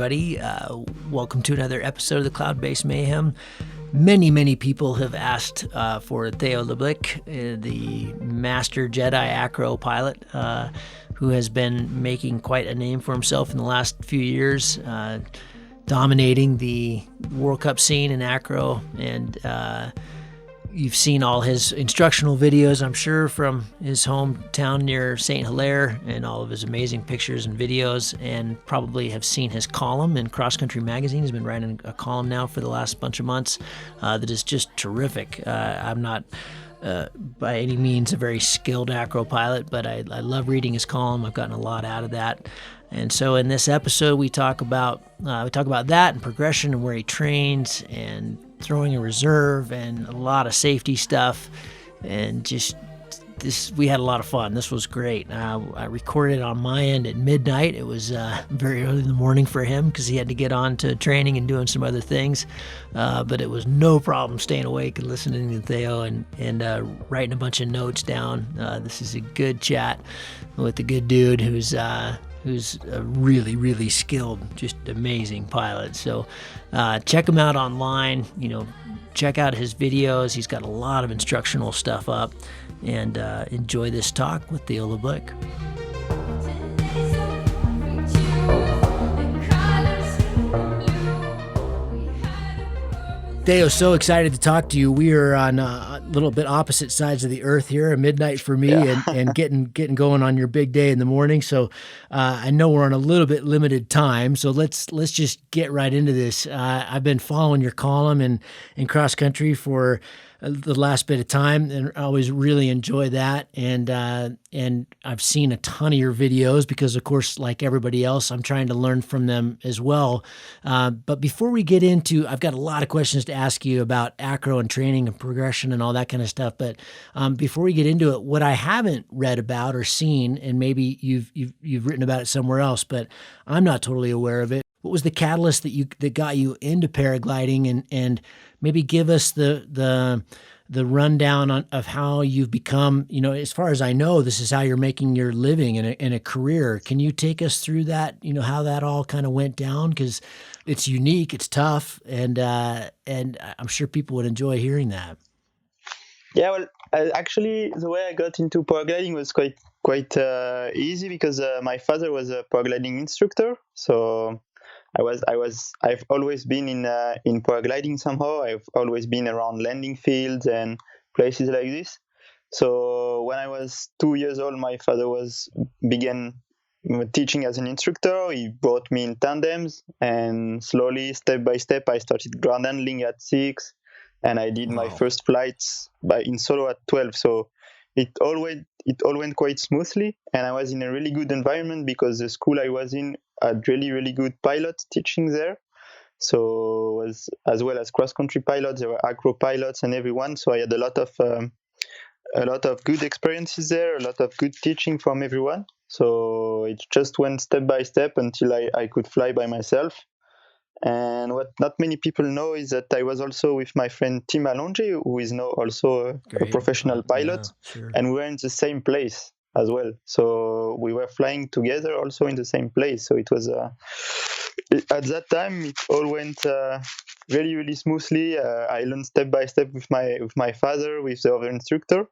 everybody. Welcome to another episode of the Cloud-Based Mayhem. Many people have asked for Théo De Blic, the master Jedi acro pilot, who has been making quite a name for himself in the last few years, dominating the World Cup scene in acro, and you've seen all his instructional videos, I'm sure, from his hometown near St. Hilaire, and all of his amazing pictures and videos, and probably have seen his column in Cross Country Magazine. He's been writing a column now for the last bunch of months that is just terrific. I'm not by any means a very skilled acro pilot, but I love reading his column. I've gotten a lot out of that. And so in this episode, we talk about that and progression and where he trains and throwing a reserve and a lot of safety stuff, and just this. We had a lot of fun. This was great. I recorded it on my end at midnight. It was very early in the morning for him because he had to get on to training and doing some other things. But it was no problem staying awake and listening to Theo and writing a bunch of notes down. This is a good chat with a good dude who's a really skilled, just amazing pilot. So check him out online, check out his videos. He's got a lot of instructional stuff up, and enjoy this talk with Théo De Blic. Theo, so excited to talk to you. We are on a little bit opposite sides of the earth here, at midnight for me, and getting going on your big day in the morning. So I know we're on a little bit limited time, so let's just get right into this. I've been following your column in Cross Country for the last bit of time, and I always really enjoy that. And I've seen a ton of your videos because, of course, like everybody else, I'm trying to learn from them as well. But before we get into, I've got a lot of questions to ask you about acro and training and progression and all that kind of stuff. But before we get into it, what I haven't read about or seen, and maybe you've written about it somewhere else, but I'm not totally aware of it. What was the catalyst that got you into paragliding, and maybe give us the rundown of how you've become, as far as I know, this is how you're making your living in a career. Can you take us through that, how that all kind of went down? Because it's unique, it's tough, and I'm sure people would enjoy hearing that. Yeah, well, actually, the way I got into paragliding was quite easy because my father was a paragliding instructor. So I've always been in paragliding somehow. I've always been around landing fields and places like this. So when I was 2 years old, my father began teaching as an instructor. He brought me in tandems, and slowly, step by step, I started ground handling at 6, and I did my first flights in solo at 12. So it all went quite smoothly, and I was in a really good environment because the school I was in had really good pilots teaching there. So as well as cross-country pilots, there were acro pilots and everyone. So I had a lot of good experiences there, a lot of good teaching from everyone. So it just went step by step until I could fly by myself. And what not many people know is that I was also with my friend Tim Alonji, who is now also a professional pilot, sure. And we were in the same place as well. So we were flying together also in the same place. So it was at that time it all went really smoothly. I learned step by step with my father, with the other instructor,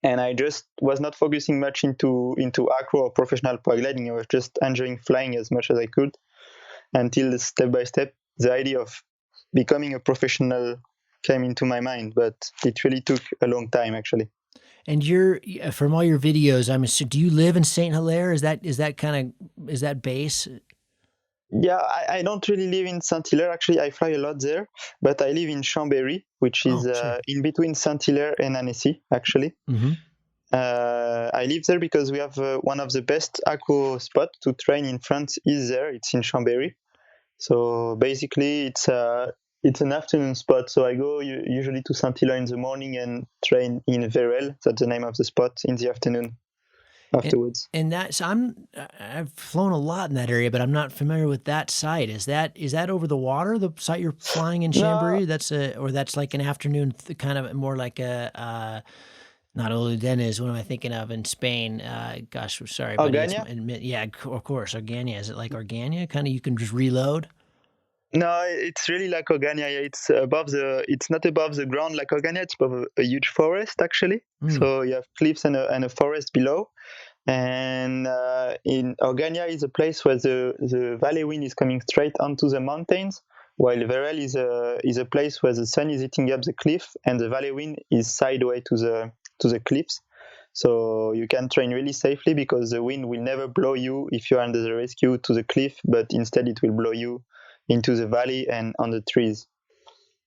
and I just was not focusing much into acro or professional paragliding. I was just enjoying flying as much as I could, until step by step the idea of becoming a professional came into my mind. But it really took a long time, actually. And from all your videos, do you live in St. Hilaire? Is that base? Yeah, I don't really live in St. Hilaire. Actually, I fly a lot there, but I live in Chambéry, which is in between St. Hilaire and Annecy, actually. Mm-hmm. I live there because we have one of the best acro spots to train in France is there. It's in Chambéry. So basically, it's an afternoon spot. So I go usually to St. Hilaire in the morning and train in Vérel. That's the name of the spot, in the afternoon afterwards. And that, so I've flown a lot in that area, but I'm not familiar with that site. Is that over the water, the site you're flying in Chambéry? No. That's like an afternoon kind of more like a Not Oludenes. What am I thinking of in Spain? Gosh, sorry, buddy. Organia? Yeah, of course, Organia. Is it like Organia? Kind of, you can just reload. No, it's really like Organia. Yeah, it's above the. It's not above the ground like Organia. It's above a huge forest actually. Mm. So you have cliffs and a forest below. And in Organia is a place where the valley wind is coming straight onto the mountains, while Verel is a place where the sun is hitting up the cliff and the valley wind is sideways to the cliffs. So you can train really safely because the wind will never blow you if you're under the rescue to the cliff, but instead it will blow you into the valley and on the trees.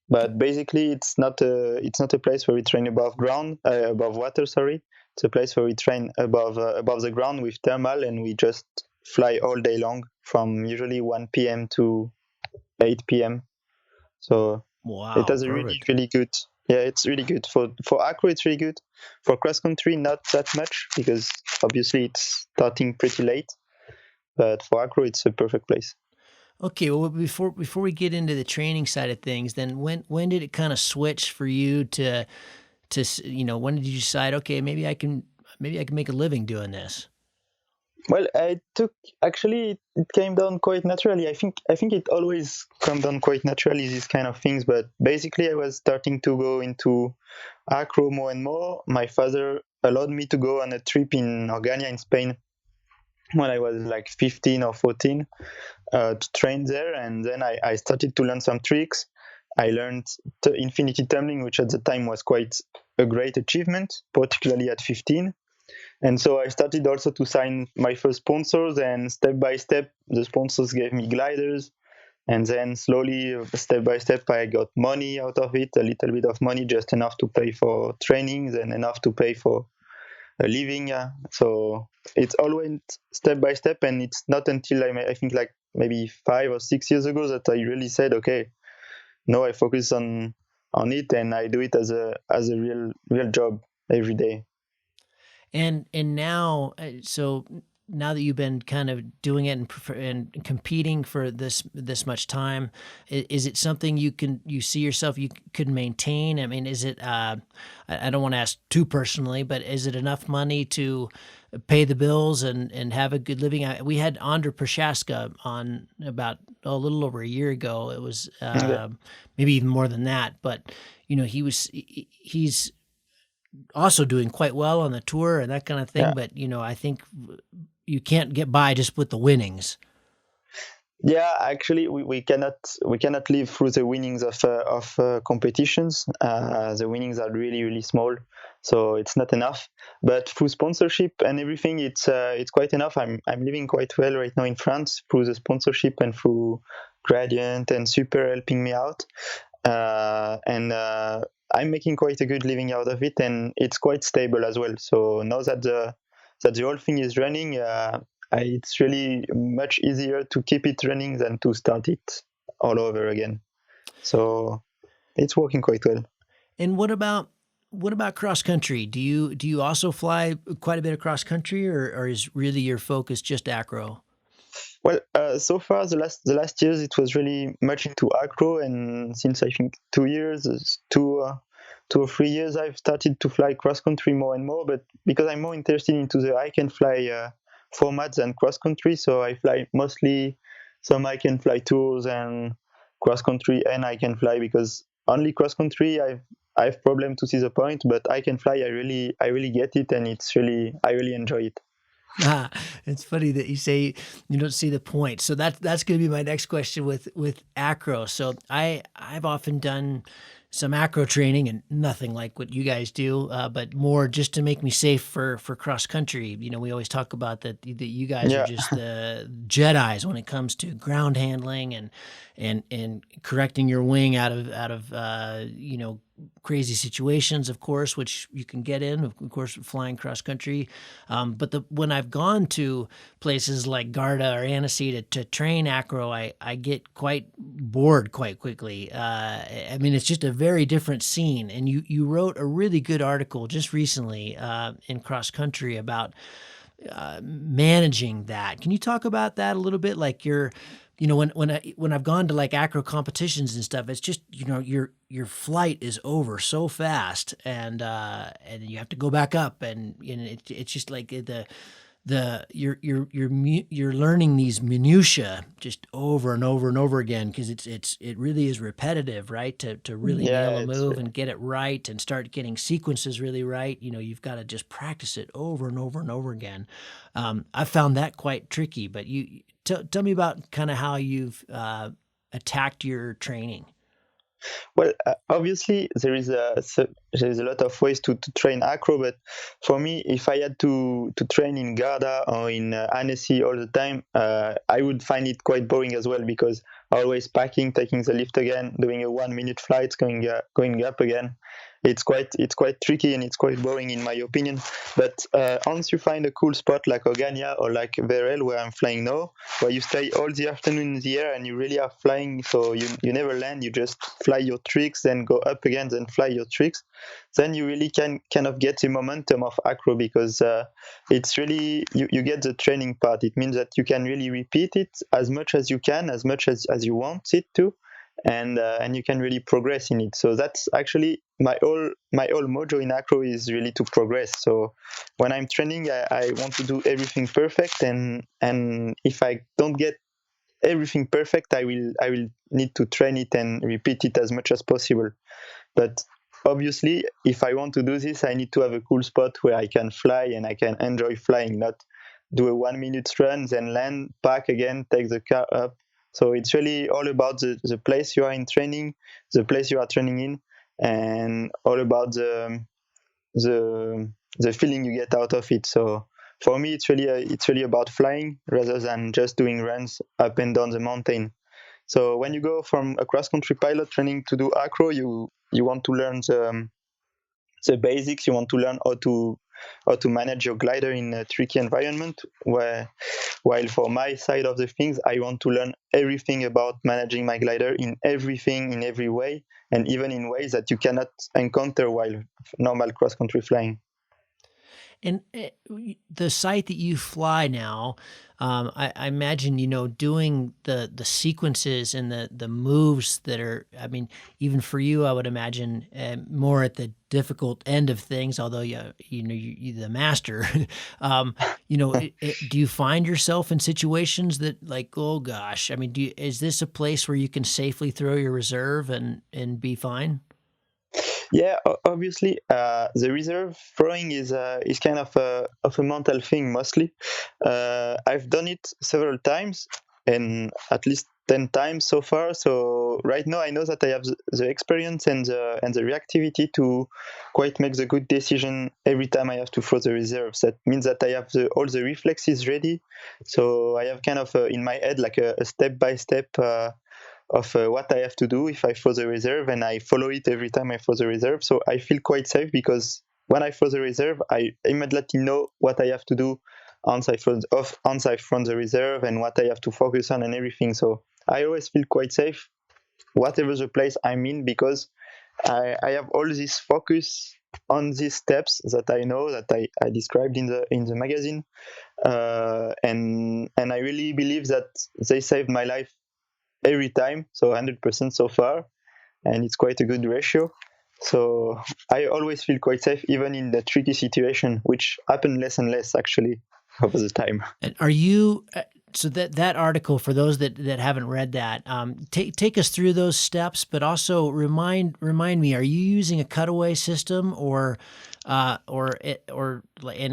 But basically, it's not a place where we train above water. Sorry, it's a place where we train above the ground with thermal, and we just fly all day long from usually 1 p.m. to 8 p.m. So it Wow, has a perfect. really good. Yeah, it's really good for acro. It's really good for cross country. Not that much because obviously it's starting pretty late. But for acro, it's a perfect place. Okay, well, before we get into the training side of things, then when did it kind of switch for you when did you decide, okay, maybe I can make a living doing this? Well, I took actually it came down quite naturally. I think it always come down quite naturally these kind of things. But basically, I was starting to go into acro more and more. My father allowed me to go on a trip in Organia in Spain when I was like 15 or 14 to train there, and then I started to learn some tricks. I learned infinity tumbling, which at the time was quite a great achievement, particularly at 15. And so I started also to sign my first sponsors, and step by step, the sponsors gave me gliders. And then slowly, step by step, I got money out of it, a little bit of money, just enough to pay for trainings and enough to pay for a living. So it's always step by step. And it's not until I think like maybe 5 or 6 years ago that I really said, okay, now I focus on it and I do it as a real job every day. And now, so now that you've been kind of doing it and competing for this much time, is it something you see yourself you could maintain? I mean, is it? I don't want to ask too personally, but is it enough money to pay the bills and have a good living? We had Andra Prochaska on about a little over a year ago. It was Okay. maybe even more than that, but he's also doing quite well on the tour and that kind of thing. Yeah. But I think you can't get by just with the winnings. Yeah, actually, we cannot live through the winnings of competitions. The winnings are really small, so it's not enough. But through sponsorship and everything, it's quite enough. I'm living quite well right now in France through the sponsorship and through Gradient and Super helping me out, and I'm making quite a good living out of it, and it's quite stable as well. So now that the whole thing is running. It's really much easier to keep it running than to start it all over again. So it's working quite well. And what about cross country? Do you also fly quite a bit of cross country, or is really your focus just acro? Well, so far the last years it was really much into acro, and since I think 2 years, 2 or 3 years, I've started to fly cross country more and more. But because I'm more interested into the I can fly formats than cross country, so I fly mostly some I can fly tours and cross country, and I can fly because only cross country I have problem to see the point, but I can fly. I really get it, and I really enjoy it. Ah, it's funny that you say you don't see the point. So that's going to be my next question with acro. So I've often done some acro training and nothing like what you guys do, but more just to make me safe for cross country. We always talk about that you guys are Yeah, just the Jedi's when it comes to ground handling and correcting your wing out of crazy situations, of course, which you can get in, of course, flying cross country. But when I've gone to places like Garda or Annecy to train acro, I get quite bored quite quickly. I mean, it's just a very different scene. And you wrote a really good article just recently in Cross Country about managing that. Can you talk about that a little bit? Like when I've gone to like acro competitions and stuff, it's just your flight is over so fast, and you have to go back up, and it's just like you're learning these minutia just over and over and over again, because it really is repetitive, right? To really nail Yeah, a move and get it right and start getting sequences really right, you've got to just practice it over and over and over again. I found that quite tricky, but you tell me about kind of how you've attacked your training. well, obviously there is a lot of ways to train acro, but for me, if I had to train in Garda or in Annecy all the time, I would find it quite boring as well, because always packing, taking the lift again, doing a 1 minute flight, going up again. It's quite tricky and it's quite boring in my opinion. But once you find a cool spot like Ogania or like Verel, where I'm flying now, where you stay all the afternoon in the air and you really are flying, so you never land, you just fly your tricks, then go up again, then fly your tricks, then you really can kind of get the momentum of acro, because it's really, you get the training part. It means that you can really repeat it as much as you can, as much as you want it to, and you can really progress in it. So that's actually my whole mojo in acro, is really to progress. So when I'm training, I want to do everything perfect, and if I don't get everything perfect, I will need to train it and repeat it as much as possible. But obviously, if I want to do this, I need to have a cool spot where I can fly and I can enjoy flying, not do a 1 minute run, then land, back again, take the car up. So it's really all about the place you are in training, the place you are training in, and all about the feeling you get out of it. So for me, it's really about flying rather than just doing runs up and down the mountain. So when you go from a cross country pilot training to do acro, you want to learn the basics. You want to learn how to manage your glider in a tricky environment. While for my side of the things, I want to learn everything about managing my glider in everything, in every way, and even in ways that you cannot encounter while normal cross country flying. And the site that you fly now, I imagine doing the sequences and the moves that are. I mean, even for you, I would imagine more at the difficult end of things. Although you're the master. Do you find yourself in situations that, like, oh gosh? I mean, is this a place where you can safely throw your reserve and be fine? Yeah, obviously, the reserve throwing is kind of a mental thing mostly. I've done it several times, and at least 10 times so far. So right now, I know that I have the experience and the reactivity to quite make the good decision every time I have to throw the reserves. That means that I have all the reflexes ready. So I have kind of in my head like a step by step of what I have to do if I throw the reserve, and I follow it every time I throw the reserve. So I feel quite safe, because when I throw the reserve, I immediately know what I have to do once I've thrown the reserve, and what I have to focus on and everything. So I always feel quite safe, whatever the place I'm in, because I have all this focus on these steps that I know, that I described in the magazine, and I really believe that they saved my life every time, so 100% so far, and it's quite a good ratio. So I always feel quite safe, even in the tricky situation, which happen less and less actually over the time. And are you so that article, for those that haven't read that, take us through those steps, but also remind me: are you using a cutaway system, or in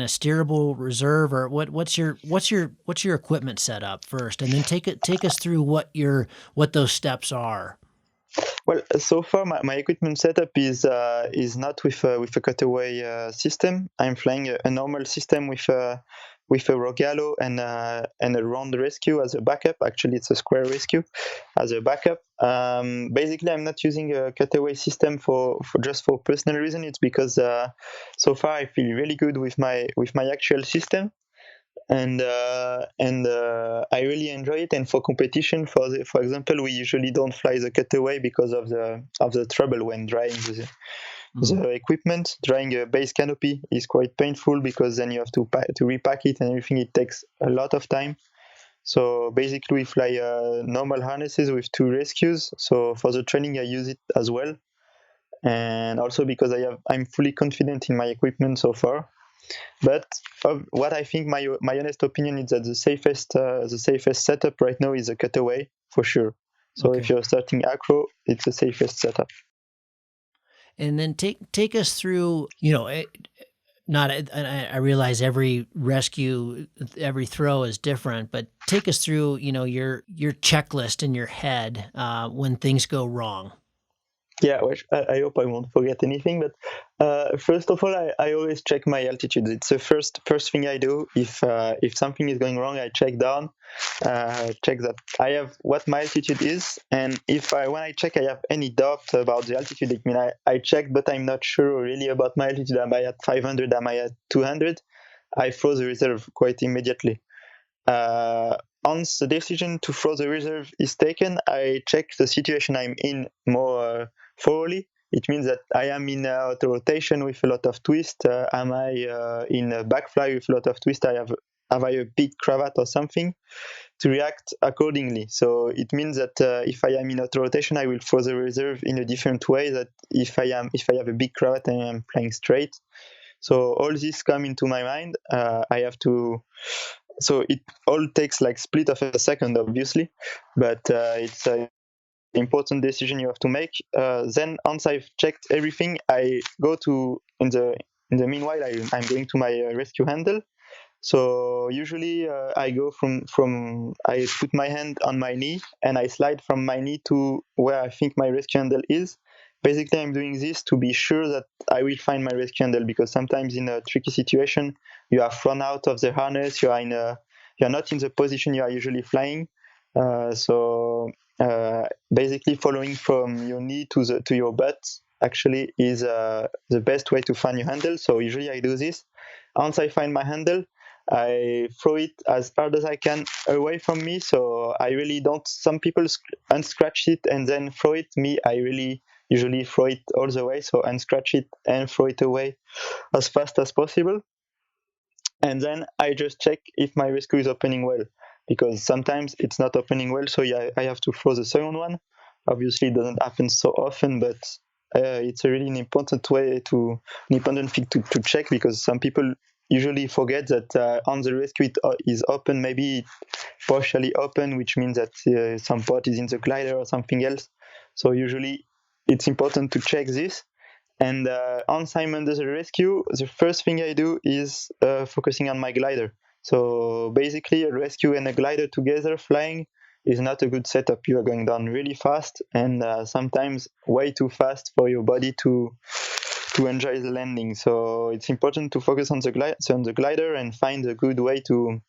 a steerable reserve, or what's your equipment setup first, and then take us through what those steps are. Well, so far my equipment setup is not with a cutaway system. I'm flying a normal system with a Rogallo and a round rescue as a backup. Actually, it's a square rescue as a backup. Basically, I'm not using a cutaway system for just for personal reason. It's because so far I feel really good with my actual system, and I really enjoy it. And for competition, for example, we usually don't fly the cutaway because of the trouble when drying the equipment. Drying a base canopy is quite painful, because then you have to repack it and everything. It takes a lot of time. So basically, we fly normal harnesses with 2 rescues. So for the training, I use it as well, and also because I'm fully confident in my equipment so far. But what I think, my honest opinion is that the safest setup right now is a cutaway for sure. So Okay. if you're starting acro, it's the safest setup. And then take us through, not I realize every rescue, every throw is different, but take us through, your checklist in your head when things go wrong. Yeah, well, I hope I won't forget anything. But first of all, I always check my altitude. It's the first thing I do. If something is going wrong, I check down, check that I have what my altitude is, and when I check I have any doubt about the altitude, I mean I checked, but I'm not sure really about my altitude. Am I at 500? Am I at 200? I throw the reserve quite immediately. Once the decision to throw the reserve is taken, I check the situation I'm in more thoroughly. It means that I am in auto rotation with a lot of twist. Am I in a backfly with a lot of twist? Have I a big cravat or something to react accordingly? So it means that if I am in auto rotation, I will throw the reserve in a different way. That if I have a big cravat and I'm flying straight. So all this come into my mind. I have to. So it all takes like split of a second, obviously, but it's an important decision you have to make. Then once I've checked everything, I go to in the meanwhile I'm going to my rescue handle. So usually I go from I put my hand on my knee and I slide from my knee to where I think my rescue handle is. Basically, I'm doing this to be sure that I will find my rescue handle, because sometimes in a tricky situation you are thrown out of the harness. You're not in the position you are usually flying. Basically, following from your knee to your butt actually is the best way to find your handle. So usually I do this. Once I find my handle, I throw it as hard as I can away from me. So I really don't. Some people unscratch it and then throw it. Me, I really usually throw it all the way. So unscratch it and throw it away as fast as possible. And then I just check if my rescue is opening well, because sometimes it's not opening well. So yeah, I have to throw the second one. Obviously, it doesn't happen so often, but it's a really an important thing to check, because some people usually forget that on the rescue it is open, maybe partially open, which means that some part is in the glider or something else. So usually it's important to check this. And once I'm under the rescue, the first thing I do is focusing on my glider. So basically, a rescue and a glider together flying is not a good setup. You are going down really fast, and sometimes way too fast for your body to enjoy the landing. So it's important to focus on the glider and find a good way to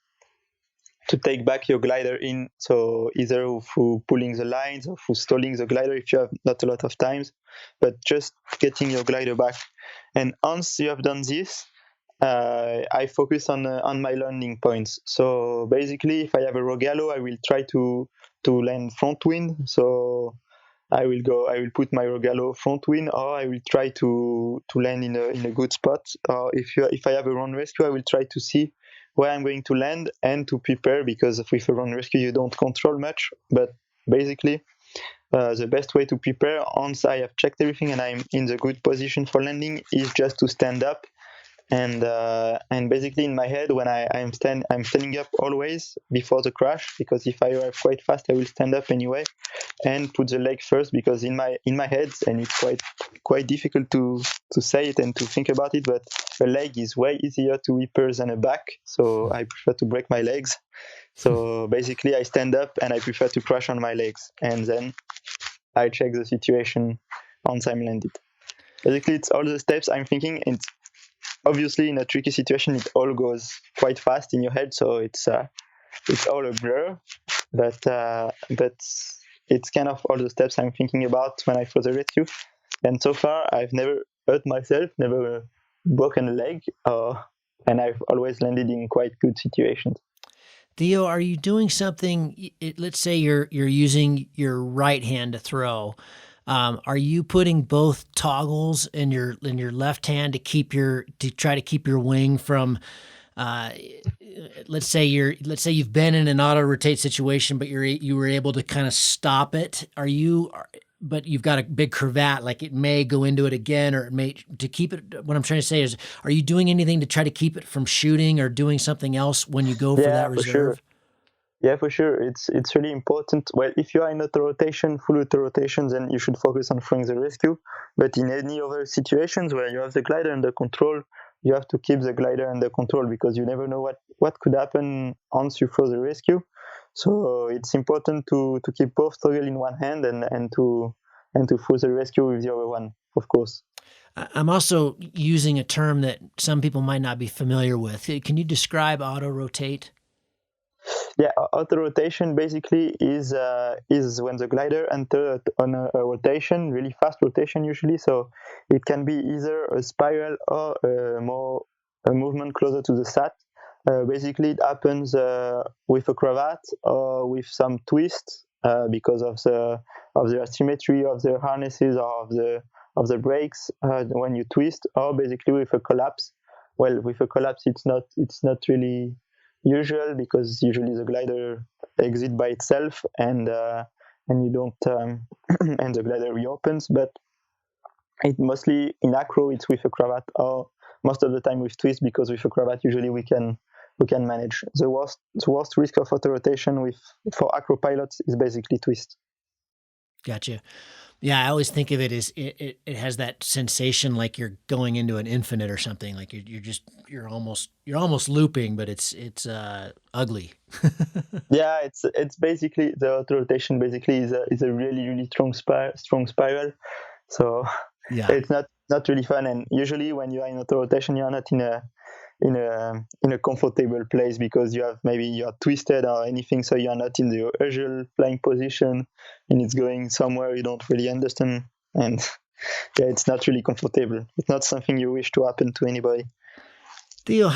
take back your glider in. So either through pulling the lines or through stalling the glider if you have not a lot of times, but just getting your glider back. And once you have done this, I focus on my landing points. So basically, if I have a Rogallo, I will try to land front wind. So I will put my Rogallo front wind, or I will try to land in a good spot. Or if I have a run rescue, I will try to see where I'm going to land and to prepare, because with a run rescue you don't control much. But basically, the best way to prepare once I have checked everything and I'm in the good position for landing is just to stand up. And basically in my head, when I'm standing up always before the crash, because if I arrive quite fast I will stand up anyway and put the leg first, because in my head, and it's quite difficult to say it and to think about it, but a leg is way easier to repair than a back, so I prefer to break my legs. So basically I stand up and I prefer to crash on my legs, and then I check the situation once I'm landed. Basically it's all the steps I'm thinking, and obviously in a tricky situation it all goes quite fast in your head, so it's all a blur, but it's kind of all the steps I'm thinking about when I throw the rescue. And so far I've never hurt myself, never broken a leg, and I've always landed in quite good situations. Theo, are you doing something? Let's say you're using your right hand to throw. Are you putting both toggles in your left hand to try to keep your wing from uh, let's say you've been in an auto rotate situation, but you were able to kind of stop it. But you've got a big cravat, like it may go into it again, or it may to keep it. What I'm trying to say is, are you doing anything to try to keep it from shooting, or doing something else when you go for Yeah, that for sure. reserve? Yeah, for sure. It's really important. Well, if you are in auto rotation, full auto rotation, then you should focus on throwing the rescue. But in any other situations where you have the glider under control, you have to keep the glider under control because you never know what could happen once you throw the rescue. So it's important to keep both toggle in one hand and to throw the rescue with the other one, of course. I'm also using a term that some people might not be familiar with. Can you describe auto rotate? Yeah, auto rotation basically is when the glider enters on a rotation, really fast rotation usually. So it can be either a spiral or a movement closer to the sat. Basically, it happens with a cravat or with some twists because of the asymmetry of the harnesses or of the brakes when you twist, or basically with a collapse. Well, with a collapse, it's not really usual because usually the glider exits by itself and you don't and the glider reopens. But it mostly in acro it's with a cravat, or most of the time with twist, because with a cravat usually we can manage. The worst risk of auto rotation with for acro pilots is basically twist. Gotcha. Yeah, I always think of it as it has that sensation like you're going into an infinite or something. Like you're almost looping, but it's ugly. Yeah, it's basically the auto rotation basically is a really really strong spiral. So Yeah. it's not really fun. And usually when you are in auto rotation, you are not in a comfortable place because maybe you are twisted or anything, so you are not in the usual flying position, and it's going somewhere you don't really understand. And yeah, it's not really comfortable. It's not something you wish to happen to anybody. Theo,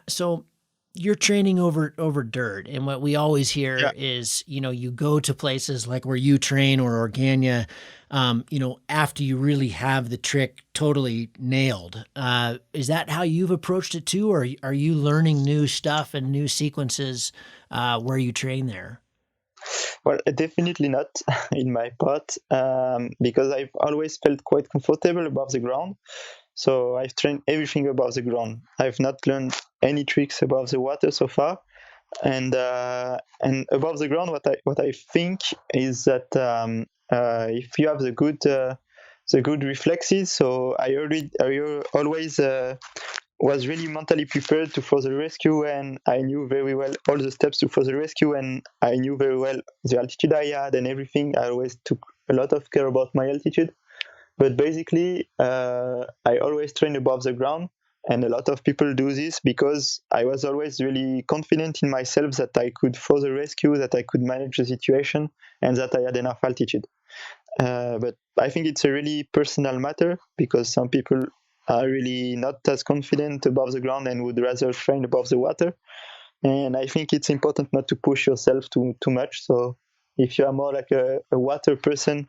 so you're training over dirt, and what we always hear Yeah. is, you go to places like where you train or Organia, after you really have the trick totally nailed. Is that how you've approached it too, or are you learning new stuff and new sequences where you train there? Well, definitely not in my part, because I've always felt quite comfortable above the ground. So I've trained everything above the ground. I've not learned any tricks above the water so far. And above the ground, what I think is that if you have the good reflexes, so I always was really mentally prepared to for the rescue, and I knew very well all the steps to for the rescue, and I knew very well the altitude I had and everything. I always took a lot of care about my altitude, but basically I always train above the ground, and a lot of people do this because I was always really confident in myself that I could for the rescue, that I could manage the situation, and that I had enough altitude. But I think it's a really personal matter because some people are really not as confident above the ground and would rather train above the water. And I think it's important not to push yourself too much. So if you are more like a water person,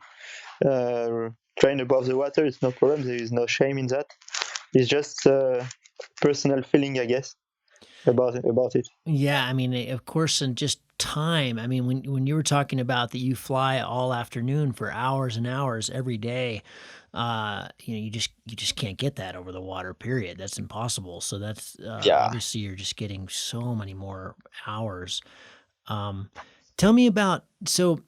uh, train above the water, it's no problem. There is no shame in that. It's just a personal feeling, I guess, about it. Yeah, I mean, of course, and just time. I mean, when you were talking about that you fly all afternoon for hours and hours every day, you just can't get that over the water. Period. That's impossible. So that's Yeah. obviously you're just getting so many more hours. Um, Tell me about you've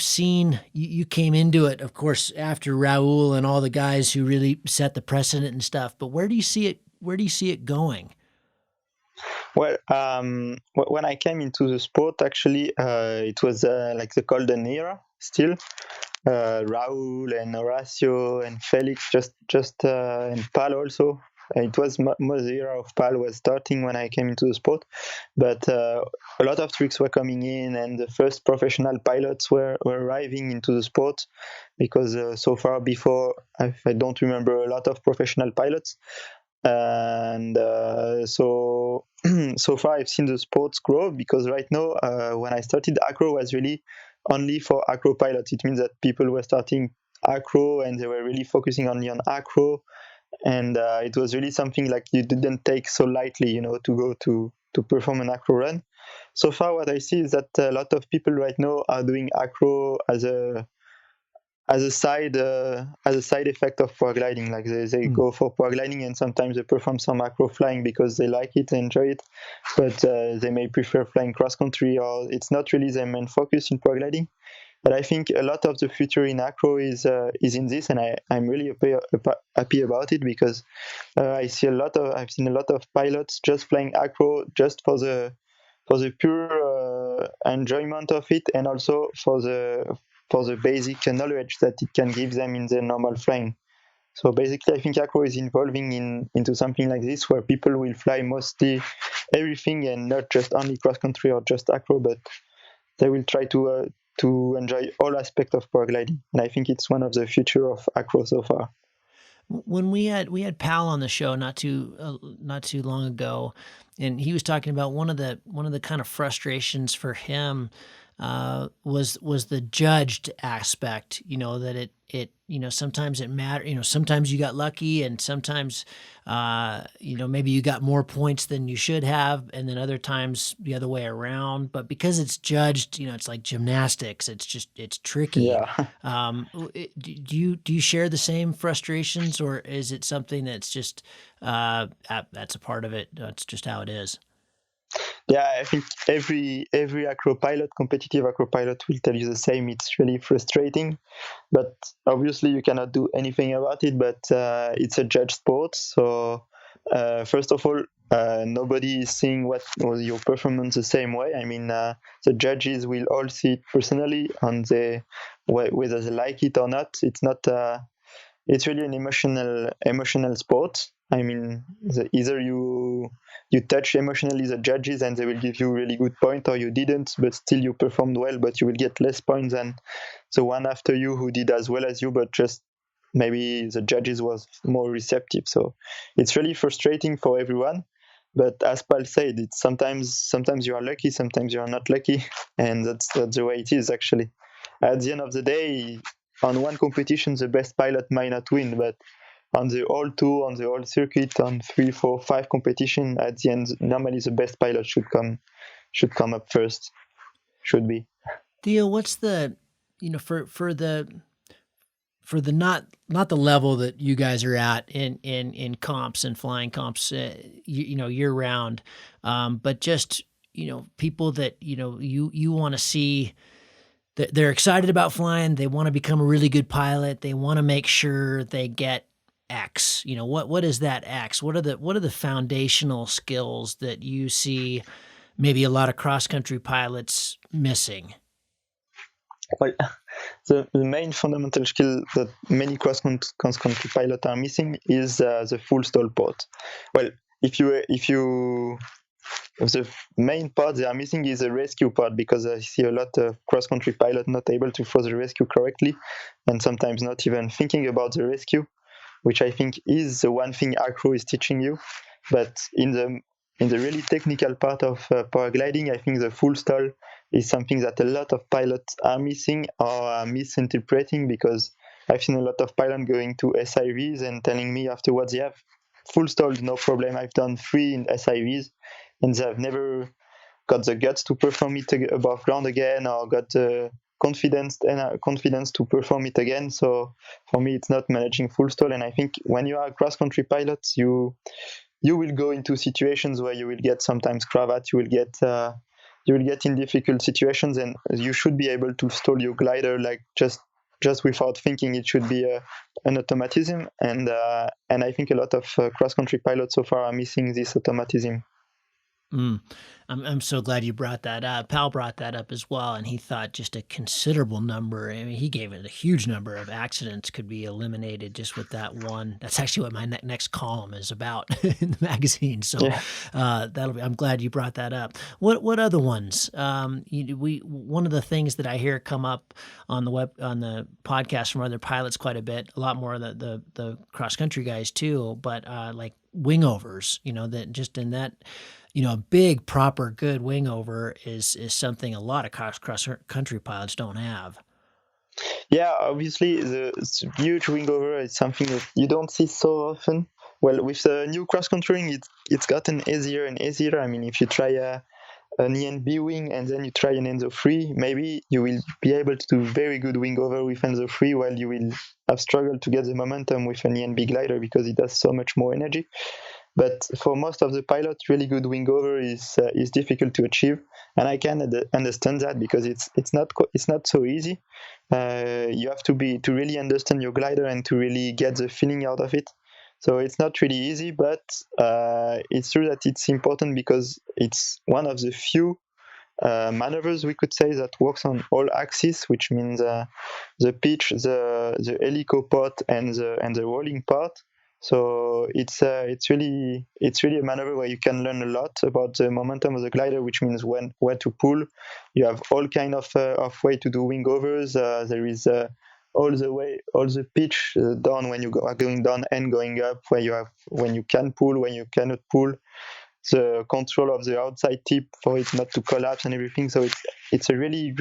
seen you came into it, of course, after Raul and all the guys who really set the precedent and stuff. But where do you see it? Where do you see it going? Well, when I came into the sport, actually, it was like the golden era still. Raul and Horacio and Felix, just and Pal also. It was more the era of Pal was starting when I came into the sport, but a lot of tricks were coming in, and the first professional pilots were arriving into the sport because so far before I don't remember a lot of professional pilots, and so so far I've seen the sports grow because right now when I started, acro was really only for acro pilots. It means that people were starting acro and they were really focusing only on acro, and it was really something like you didn't take so lightly, to go to perform an acro run. So far, what I see is that a lot of people right now are doing acro as a side effect of paragliding. Like they go for paragliding, and sometimes they perform some acro flying because they like it, they enjoy it, but they may prefer flying cross country, or it's not really their main focus in paragliding. But I think a lot of the future in acro is in this, and I'm really happy about it, because I've seen a lot of pilots just flying acro just for the pure enjoyment of it, and also for the basic knowledge that it can give them in their normal flying. So basically, I think acro is evolving into something like this, where people will fly mostly everything, and not just only cross country or just acro, but they will try to enjoy all aspects of paragliding. And I think it's one of the future of acro so far. When we had Pal on the show not too long ago, and he was talking about one of the kind of frustrations for him was the judged aspect. That it sometimes it matter. Sometimes you got lucky, and sometimes maybe you got more points than you should have, and then other times the other way around. But because it's judged, it's like gymnastics. It's tricky. Yeah. Do you share the same frustrations, or is it something that's just that's a part of it? That's just how it is. Yeah, I think every competitive acro pilot will tell you the same. It's really frustrating, but obviously you cannot do anything about it. But it's a judge sport, so first of all, nobody is seeing what was your performance the same way. I mean, the judges will all see it personally, on whether they like it or not. It's really an emotional sport. I mean, either you touch emotionally the judges and they will give you really good point, or you didn't, but still you performed well, but you will get less points than the one after you who did as well as you, but just maybe the judges was more receptive. So it's really frustrating for everyone. But as Paul said, it's sometimes you are lucky, sometimes you are not lucky, and that's the way it is actually. At the end of the day, on one competition, the best pilot might not win, but on the whole tour, on the whole circuit, on 3, 4, 5 competition, at the end, normally the best pilot should come up first. Should be. Theo, what's the for the not the level that you guys are at in comps and flying comps, year round, but just people that you want to see. They're excited about flying. They want to become a really good pilot. They want to make sure they get X. What is that X? What are the foundational skills that you see maybe a lot of cross country pilots missing? Well, the main fundamental skill that many cross country pilots are missing is the full stall part. Well, if you the main part they are missing is the rescue part, because I see a lot of cross country pilots not able to throw the rescue correctly, and sometimes not even thinking about the rescue, which I think is the one thing acro is teaching you. But in the really technical part of paragliding, I think the full stall is something that a lot of pilots are missing or are misinterpreting, because I've seen a lot of pilots going to SIVs and telling me afterwards, yeah, full stall, no problem. I've done 3 in SIVs, and they've never got the guts to perform it above ground again, or got the confidence to perform it again. So for me, it's not managing full stall. And I think when you are a cross country pilot, you will go into situations where you will get sometimes cravat, you will get in difficult situations, and you should be able to stall your glider like just without thinking. It should be an automatism, and I think a lot of cross country pilots so far are missing this automatism. I'm so glad you brought that up. Pal brought that up as well, and he thought just a considerable number. I mean, he gave it a huge number of accidents could be eliminated just with that one. That's actually what my next column is about in the magazine. So Yeah. I'm glad you brought that up. What other ones? One of the things that I hear come up on the podcast from other pilots quite a bit, a lot more of the cross country guys too, but like wingovers. That just in that. A big, proper, good wing over is something a lot of cross country pilots don't have. Yeah, obviously the huge wing over is something that you don't see so often. Well, with the new cross contouring, it's gotten easier and easier. I mean, if you try an ENB wing and then you try an Enzo free, maybe you will be able to do very good wing over with Enzo free, while you will have struggled to get the momentum with an ENB glider because it has so much more energy. But for most of the pilots, really good wing over is difficult to achieve, and I can understand that because it's not so easy. You have to really understand your glider and to really get the feeling out of it. So it's not really easy, but it's true that it's important because it's one of the few maneuvers, we could say, that works on all axes, which means the pitch, the helico part, and the rolling part. So it's really a maneuver where you can learn a lot about the momentum of the glider, which means where to pull. You have all kind of way to do wing overs. There is all the pitch down when you are going down and going up, when you can pull, when you cannot pull, the control of the outside tip for it not to collapse and everything. So it's a really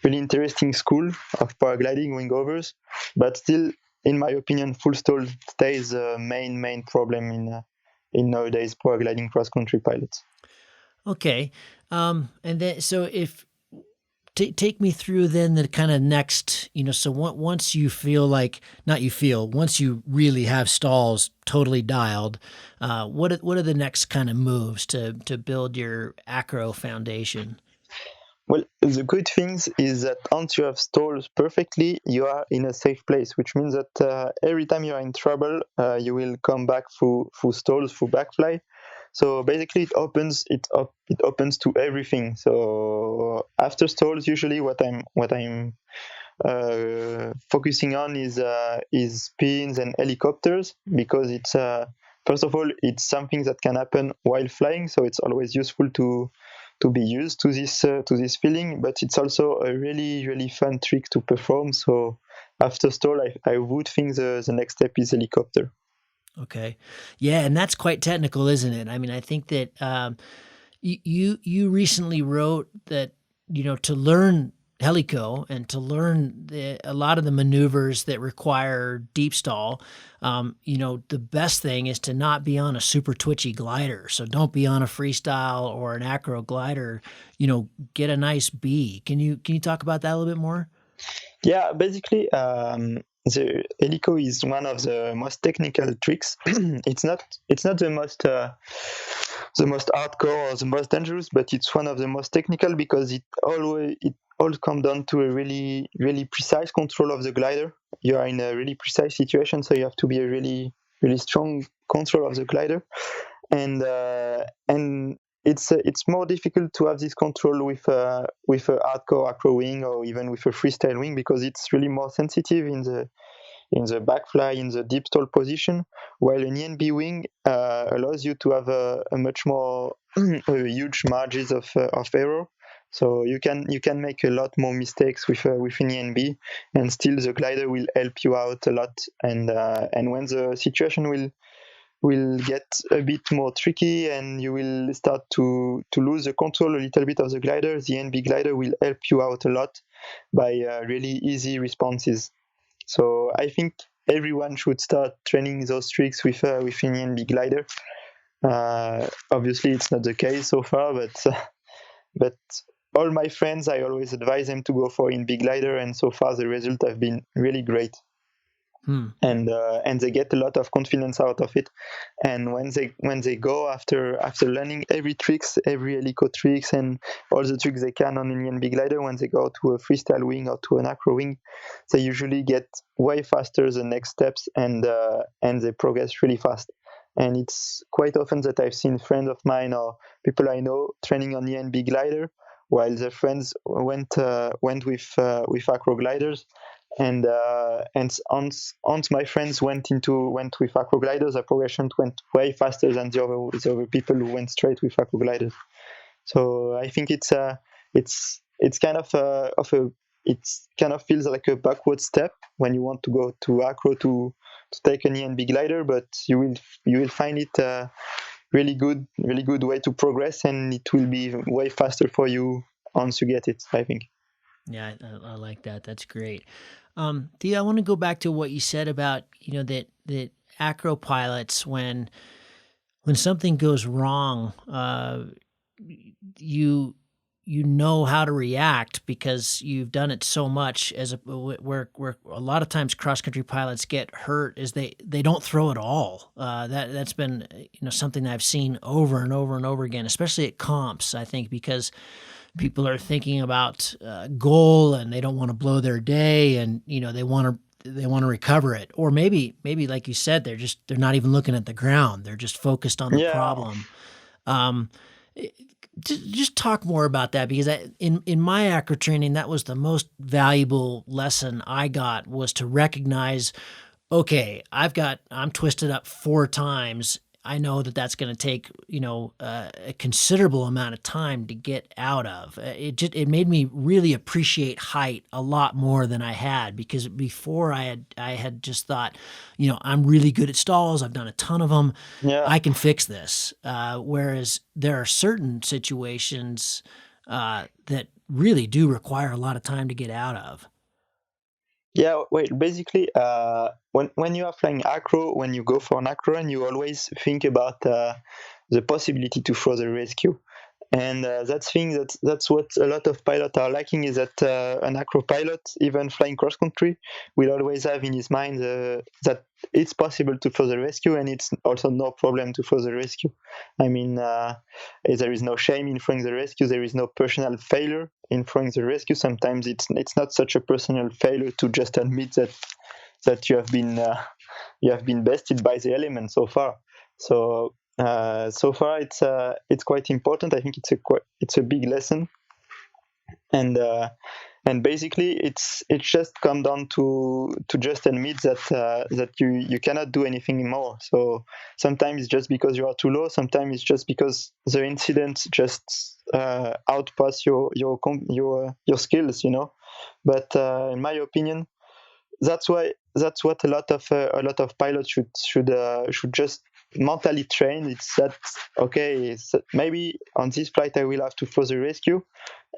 interesting school of paragliding wing overs, but still, in my opinion, full stall stays the main problem in nowadays paragliding cross country pilots. Okay. And then, so if take me through then the kind of next, so once you feel like, not you feel, once you really have stalls totally dialed, what are the next kind of moves to build your acro foundation? Well, the good things is that once you have stalls perfectly, you are in a safe place, which means that every time you are in trouble, you will come back through stalls, through backfly. So basically, it opens to everything. So after stalls, usually what I'm focusing on is spins and helicopters, because it's first of all, it's something that can happen while flying, so it's always useful to be used to this feeling. But it's also a really fun trick to perform. So after stall, I would think the next step is helicopter. Okay. Yeah, and that's quite technical, isn't it? I mean, I think that you recently wrote that, to learn helico and to learn a lot of the maneuvers that require deep stall, the best thing is to not be on a super twitchy glider. So don't be on a freestyle or an acro glider. Get a nice B. Can you talk about that a little bit more? Yeah, basically, the helico is one of the most technical tricks. It's not the most hardcore or the most dangerous, but it's one of the most technical because it all comes down to a really precise control of the glider. You are in a really precise situation, so you have to be a really strong control of the glider, and it's more difficult to have this control with a hardcore acro wing or even with a freestyle wing, because it's really more sensitive in the backfly, in the deep stall position, while an ENB wing allows you to have a much more huge margins of error. So you can make a lot more mistakes with an ENB, and still the glider will help you out a lot. And when the situation will get a bit more tricky and you will start to lose the control a little bit of the glider, the NB glider will help you out a lot by really easy responses. So I think everyone should start training those tricks with an NB glider. Obviously, it's not the case so far, but all my friends, I always advise them to go for NB glider, and so far the results have been really great. And they get a lot of confidence out of it. And when they go after learning every helico tricks and all the tricks they can on an ENB glider, when they go to a freestyle wing or to an acro wing, they usually get way faster the next steps, and they progress really fast. And it's quite often that I've seen friends of mine or people I know training on the ENB glider, while their friends went with acro gliders. And once my friends went with acro gliders, the progression went way faster than the other people who went straight with acro gliders. So I think it's kind of feels like a backward step when you want to go to acro to take an ENB glider, but you will find it really good way to progress, and it will be way faster for you once you get it, I think. Yeah, I like that. That's great. Theo, I want to go back to what you said about, that acro pilots, when something goes wrong, you know how to react because you've done it so much. Where a lot of times cross country pilots get hurt is they don't throw at all. That's been something that I've seen over and over and over again, especially at comps. I think because people are thinking about goal and they don't want to blow their day, and they want to recover it, or maybe like you said, they're not even looking at the ground. They're just focused on the problem. Just talk more about that, because in my acro training, that was the most valuable lesson I got, was to recognize, okay, I'm twisted up 4 times. I know that's going to take, a considerable amount of time to get out of. It made me really appreciate height a lot more than I had, because before I had just thought, I'm really good at stalls. I've done a ton of them. Yeah. I can fix this. Whereas there are certain situations that really do require a lot of time to get out of. Yeah, wait, basically, when you are flying acro, when you go for an acro run, you always think about the possibility to throw the rescue. And that's what a lot of pilots are lacking, is that an acro pilot, even flying cross country, will always have in his mind that it's possible to throw the rescue, and it's also no problem to throw the rescue. I mean, there is no shame in throwing the rescue. There is no personal failure in throwing the rescue. Sometimes it's not such a personal failure to just admit that you have been bested by the element so far. So far it's quite important. I think it's a big lesson, and basically it's just come down to just admit that you cannot do anything more. So sometimes it's just because you are too low. Sometimes it's just because the incident just outpass your skills, But in my opinion, that's what a lot of pilots should just mentally train. It's that, okay, so maybe on this flight I will have to throw the rescue,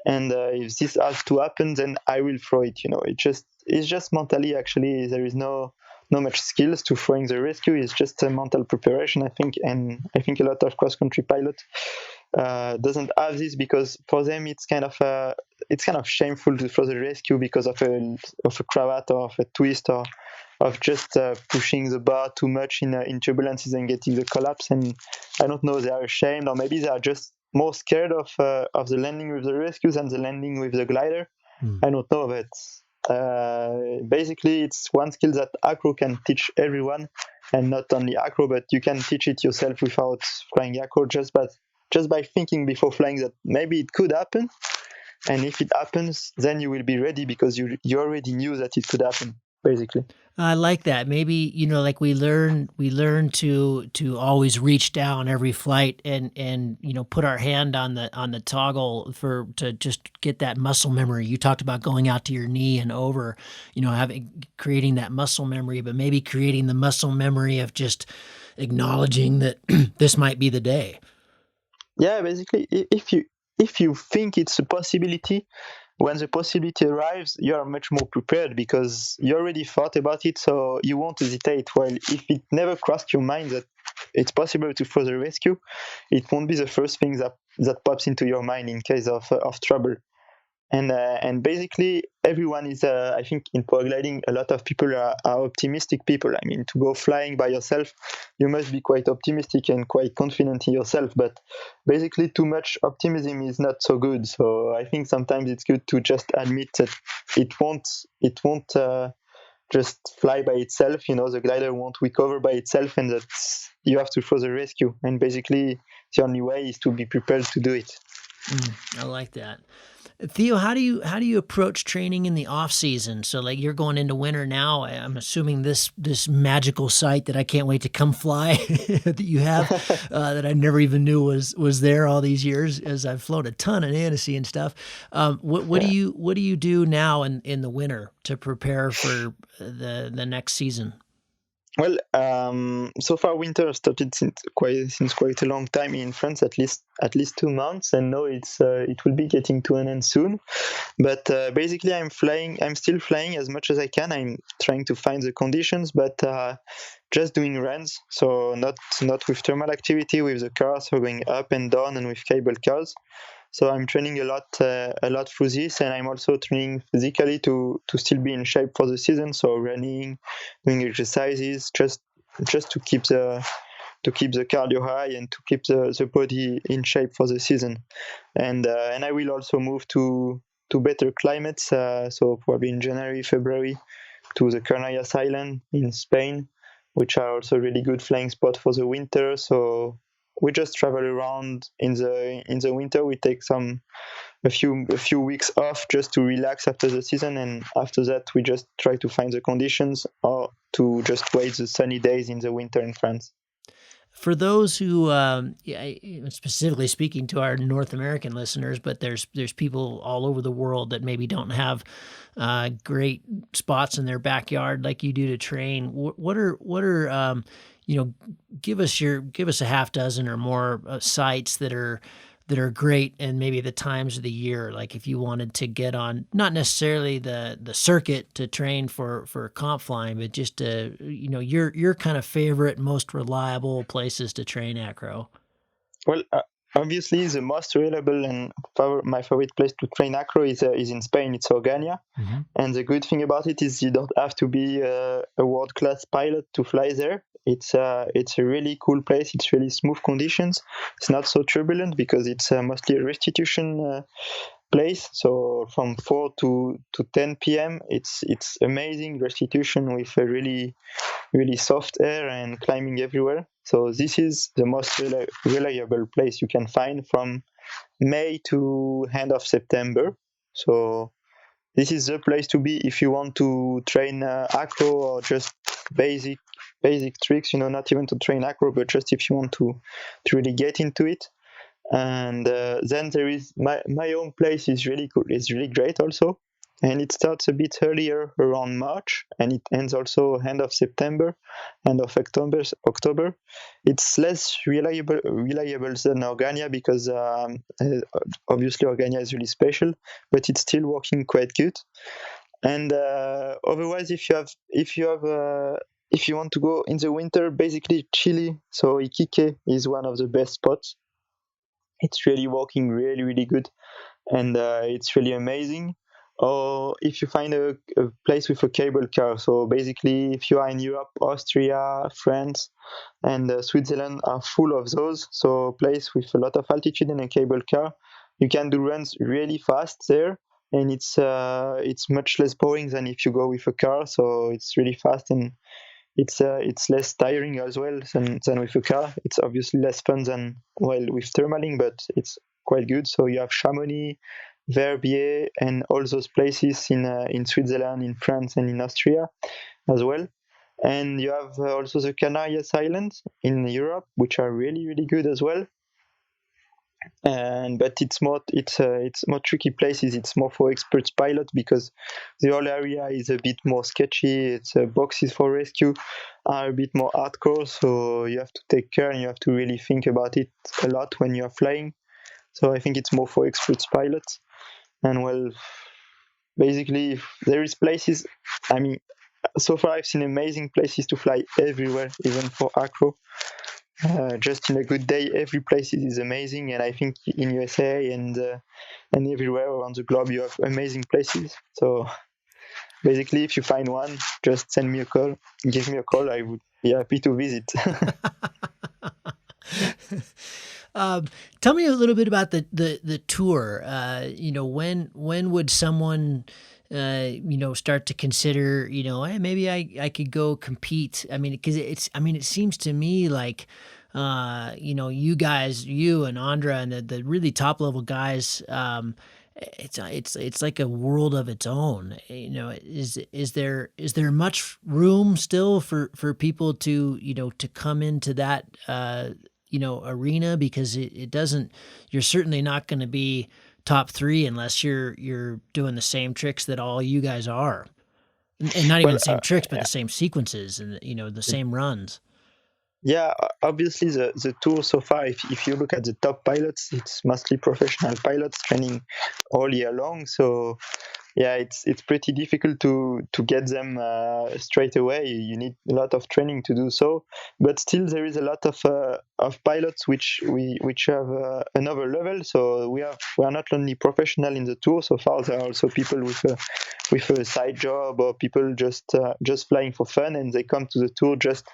and if this has to happen, then I will throw it. It's just mentally. Actually, there is no much skills to throwing the rescue. It's just a mental preparation, I think, and I think a lot of cross country pilots doesn't have this, because for them it's kind of shameful to throw the rescue because of a cravat or of a twist, or of just pushing the bar too much in turbulences and getting the collapse. And I don't know, they are ashamed, or maybe they are just more scared of the landing with the rescue than the landing with the glider. I don't know, but basically it's one skill that acro can teach everyone, and not only acro, but you can teach it yourself without flying acro, just by thinking before flying that maybe it could happen, and if it happens, then you will be ready because you already knew that it could happen, basically. I like that. Maybe, like we learn to always reach down every flight and put our hand on the toggle to just get that muscle memory. You talked about going out to your knee and over, creating that muscle memory, but maybe creating the muscle memory of just acknowledging that this might be the day. Yeah, basically, if you think it's a possibility, when the possibility arrives, you are much more prepared because you already thought about it, so you won't hesitate. While if it never crossed your mind that it's possible to throw the rescue, it won't be the first thing that pops into your mind in case of trouble. And basically, everyone is, I think, in paragliding, a lot of people are optimistic people. I mean, to go flying by yourself, you must be quite optimistic and quite confident in yourself. But basically, too much optimism is not so good. So I think sometimes it's good to just admit that it won't just fly by itself. The glider won't recover by itself, and that you have to throw the rescue. And basically, the only way is to be prepared to do it. I like that. Theo, how do you approach training in the off season? So like you're going into winter now. I'm assuming this magical site that I can't wait to come fly that you have that I never even knew was there all these years, as I've flown a ton in Annecy and stuff. What do you do now in the winter to prepare for the next season? Well, so far winter started since quite a long time in France, at least 2 months, and now it will be getting to an end soon. But basically, I'm still flying as much as I can. I'm trying to find the conditions, but just doing runs, so not with thermal activity with the cars, so going up and down and with cable cars. So I'm training a lot through this, and I'm also training physically to still be in shape for the season. So running, doing exercises, just to keep the cardio high and to keep the body in shape for the season. And I will also move to better climates. So probably in January, February, to the Canarias Island in Spain, which are also really good flying spot for the winter. So we just travel around in the winter. We take a few weeks off just to relax after the season, and after that we just try to find the conditions or to just wait the sunny days in the winter in France. For those who, specifically speaking to our North American listeners, but there's people all over the world that maybe don't have great spots in their backyard like you do to train. What are give us a half dozen or more sites that are great, and maybe the times of the year, like if you wanted to get on not necessarily the circuit to train for comp flying, but just your kind of favorite, most reliable places to train acro. Well, obviously the most reliable and my favorite place to train acro is in Spain. It's Organia. Mm-hmm. And the good thing about it is you don't have to be a world-class pilot to fly there. It's a really cool place. It's really smooth conditions. It's not so turbulent because it's mostly a restitution place. So from 4 to 10 p.m. it's amazing restitution with a really soft air and climbing everywhere. So this is the most reliable place you can find from May to end of September. So this is the place to be if you want to train acro or just basic tricks. Not even to train acro, but just if you want to really get into it. And then there is my own place is really cool. It's really great also, and it starts a bit earlier around March, and it ends also end of September, end of October. It's less reliable than Organia because obviously Organia is really special, but it's still working quite good. And otherwise, if you want to go in the winter, basically Chile, so Iquique is one of the best spots. It's really working really good, and it's really amazing. Or if you find a place with a cable car, so basically if you are in Europe, Austria, France, and Switzerland are full of those, so place with a lot of altitude and a cable car, you can do runs really fast there, and it's much less boring than if you go with a car. So it's really fast, and it's less tiring as well than with a car. It's obviously less fun than with thermaling, but it's quite good. So you have Chamonix, Verbier, and all those places in Switzerland, in France, and in Austria as well. And you have also the Canarias Islands in Europe, which are really good as well. But it's more tricky places. It's more for experts pilot because the whole area is a bit more sketchy. It's boxes for rescue are a bit more hardcore, so you have to take care and you have to really think about it a lot when you're flying. So I think it's more for experts pilots. And well, basically there is places, I mean, so far I've seen amazing places to fly everywhere, even for acro. Just in a good day, every place is amazing, and I think in USA and everywhere around the globe you have amazing places. So basically, if you find one, just send me a call, give me a call. I would be happy to visit. Tell me a little bit about the tour. When would someone start to consider, hey, maybe I could go compete. I mean, because it seems to me like, you guys, you and Andra and the really top level guys, it's like a world of its own. Is there much room still for people to come into that arena? Because it doesn't. You're certainly not going to be top three unless you're doing the same tricks that all you guys are. And not even Well, the same tricks, but the same sequences and the same runs. yeah, obviously the tour so far, if you look at the top pilots, it's mostly professional pilots training all year long. So yeah, it's pretty difficult to get them straight away. You need a lot of training to do so, but still there is a lot of pilots which have another level. So we are not only professional in the tour so far. There are also people with a side job, or people just flying for fun, and they come to the tour just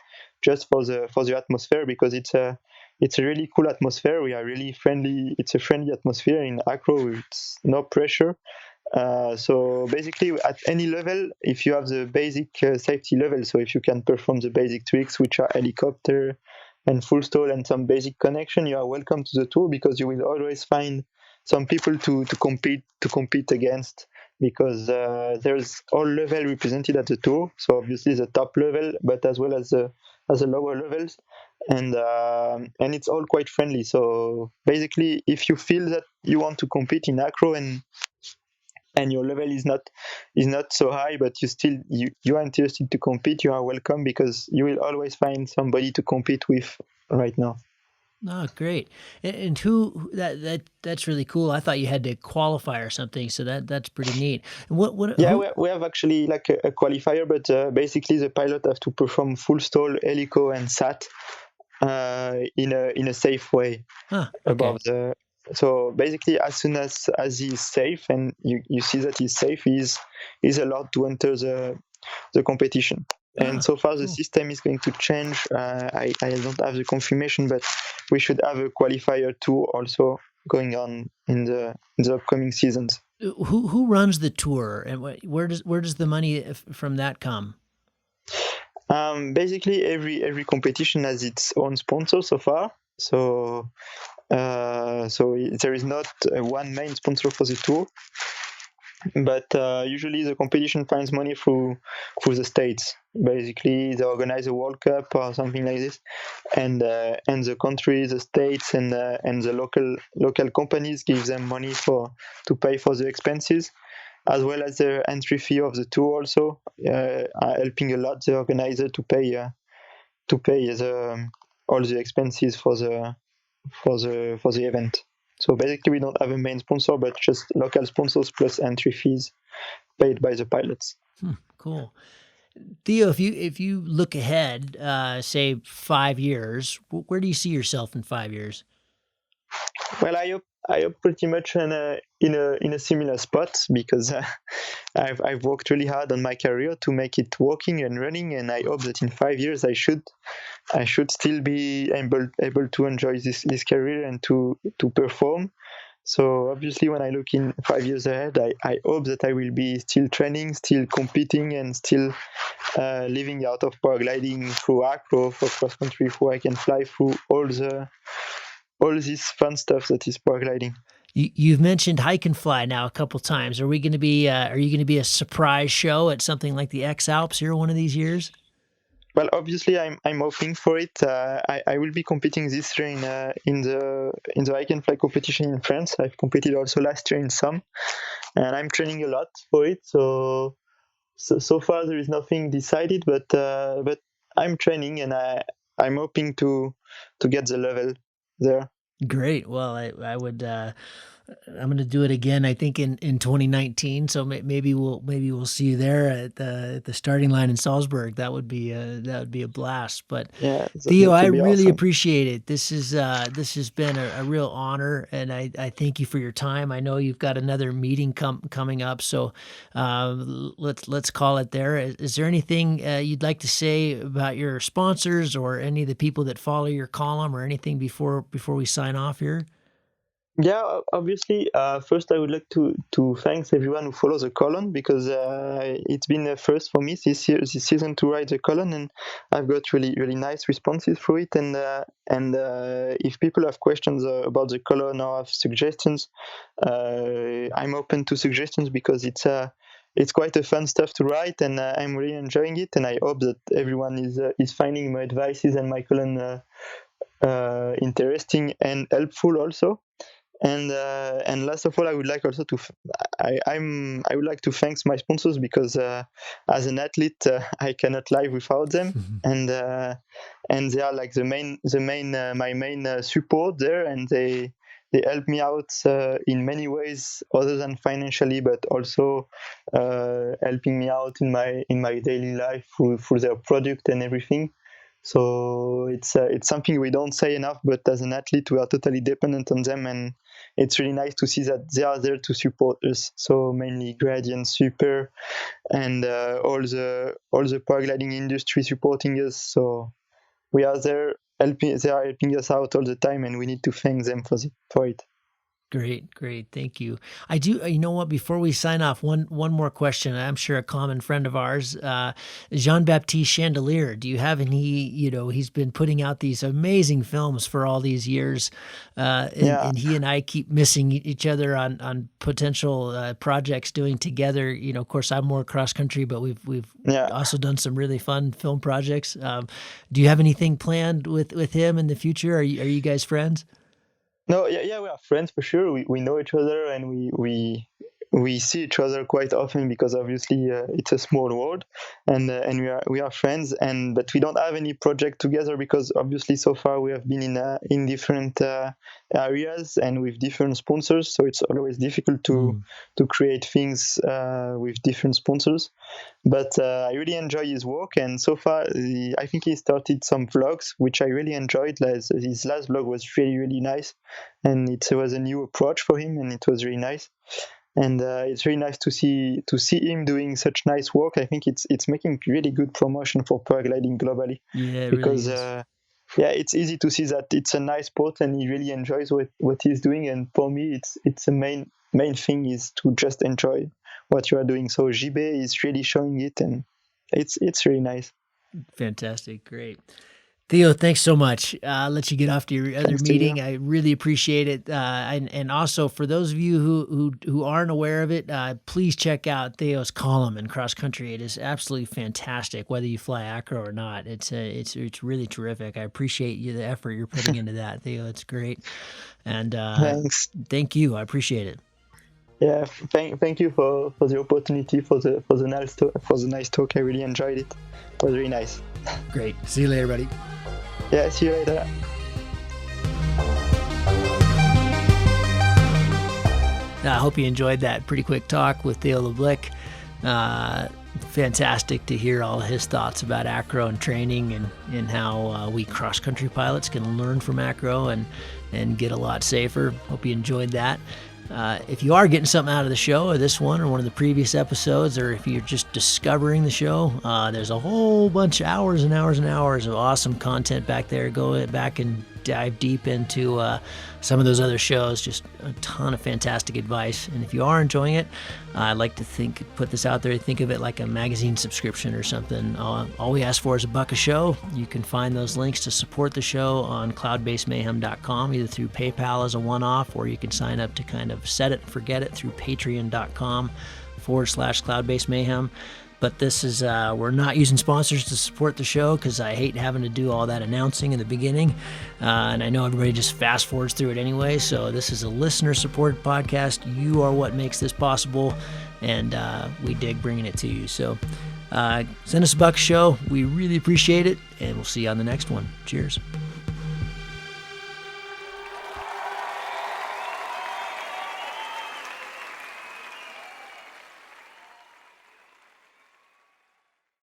for the atmosphere, because it's a really cool atmosphere. We are really friendly. It's a friendly atmosphere in acro. It's no pressure. So basically, at any level, if you have the basic safety level, so if you can perform the basic tricks, which are helicopter and full stall and some basic connection, you are welcome to the tour, because you will always find some people to compete against, because there's all level represented at the tour. So obviously the top level, but as well as the lower levels, and it's all quite friendly. So basically, if you feel that you want to compete in acro and your level is not so high, but you are interested to compete, you are welcome, because you will always find somebody to compete with right now. Oh, great! And who that's really cool. I thought you had to qualify or something, so that's pretty neat. And what Yeah, who? we have actually like a qualifier, but basically the pilot have to perform full stall, helico, and sat in a safe way Huh? Okay. above the. So basically, as soon as he's safe, and you see that he's safe, he's allowed to enter the competition. And Ah, so far, the cool. system is going to change. I don't have the confirmation, but we should have a qualifier too also going on in the upcoming seasons. Who runs the tour, and where does the money from that come? Basically, every competition has its own sponsor so far. So there is not one main sponsor for the tour, but usually the competition finds money through the states. Basically, they organize a World Cup or something like this, and the country, the states, and the local companies give them money to pay for the expenses, as well as the entry fee of the tour. Also, are helping a lot the organizer to pay all the expenses for the event. So basically, we don't have a main sponsor, but just local sponsors plus entry fees paid by the pilots. Cool. Theo, if you look ahead, say 5 years, where do you see yourself in 5 years? Well, I hope pretty much in a similar spot, because I've worked really hard on my career to make it working and running, and I hope that in 5 years I should still be able to enjoy this career and to perform. So obviously, when I look in 5 years ahead, I hope that I will be still training, still competing, and still living out of paragliding through acro, for cross country, who I can fly through all this fun stuff that is paragliding. You've mentioned hike and fly now a couple times. Are we going to be? Are you going to be a surprise show at something like the X Alps here one of these years? Well, obviously, I'm hoping for it. I will be competing this year in the hike and fly competition in France. I've competed also last year in some, and I'm training a lot for it. So far there is nothing decided, but I'm training, and I'm hoping to get the level there. Great. Well, I would. I'm going to do it again. I think in 2019. So maybe we'll see you there at the starting line in Salzburg. That would be a blast. But Yeah, Theo, that I would be really awesome. appreciate it. This has been a real honor, and I thank you for your time. I know you've got another meeting coming up, so let's call it there. Is there anything you'd like to say about your sponsors or any of the people that follow your column, or anything before we sign off here? Yeah, obviously, first I would like to thank everyone who follows the column, because it's been a first for me this season to write the column, and I've got really really nice responses through it. And if people have questions about the column or have suggestions, I'm open to suggestions, because it's quite a fun stuff to write, and I'm really enjoying it. And I hope that everyone is finding my advices and my column interesting and helpful also. And last of all, I would like also to I would like to thank my sponsors, because as an athlete I cannot live without them, and they are like my main support there, and they help me out in many ways other than financially, but also helping me out in my daily life through their product and everything. So it's something we don't say enough, but as an athlete, we are totally dependent on them, and it's really nice to see that they are there to support us. So mainly Gradient, Super, and all the paragliding industry supporting us. So we are there helping. They are helping us out all the time, and we need to thank them for it. Great. Thank you. I do, you know what, before we sign off, one more question. I'm sure a common friend of ours, Jean-Baptiste Chandelier. Do you have any, he's been putting out these amazing films for all these years. And he and I keep missing each other on potential projects doing together. Of course, I'm more cross country, but we've also done some really fun film projects. Do you have anything planned with him in the future? Are you guys friends? No, yeah, we are friends for sure. We know each other, and we see each other quite often, because obviously it's a small world, and we are friends. But we don't have any project together, because obviously so far we have been in different areas and with different sponsors. So it's always difficult to create things with different sponsors. But I really enjoy his work, and so far I think he started some vlogs, which I really enjoyed. His last vlog was really nice, and it was a new approach for him, and it was really nice. And it's really nice to see him doing such nice work. I think it's making really good promotion for paragliding globally. Yeah, because really it's easy to see that it's a nice sport, and he really enjoys what he's doing. And for me, it's the main thing is to just enjoy what you are doing. So JB is really showing it, and it's really nice. Fantastic. Great. Theo, thanks so much. I'll let you get off to your other meeting. I really appreciate it. And also, for those of you who aren't aware of it, please check out Theo's column in Cross Country. It is absolutely fantastic, whether you fly acro or not. It's really terrific. I appreciate the effort you're putting into that, Theo. It's great. And thanks. Thank you. I appreciate it. Yeah, thank you for the opportunity, for the nice talk. I really enjoyed it. It was really nice. Great. See you later, buddy. Yeah, see you later. I hope you enjoyed that pretty quick talk with Théo De Blic. Fantastic to hear all his thoughts about acro and training, and how we cross-country pilots can learn from acro and get a lot safer. Hope you enjoyed that. If you are getting something out of the show, or this one, or one of the previous episodes, or if you're just discovering the show, there's a whole bunch of hours and hours and hours of awesome content back there. Go back and dive deep into some of those other shows. Just a ton of fantastic advice. And if you are enjoying it, I'd like to put this out there. Think of it like a magazine subscription or something. All we ask for is $1 a show. You can find those links to support the show on cloudbasemayhem.com, either through PayPal as a one-off, or you can sign up to kind of set it and forget it through patreon.com/cloudbasemayhem. But this is, we're not using sponsors to support the show, because I hate having to do all that announcing in the beginning. And I know everybody just fast forwards through it anyway. So this is a listener-supported podcast. You are what makes this possible, and we dig bringing it to you. So send us $1 a show. We really appreciate it, and we'll see you on the next one. Cheers.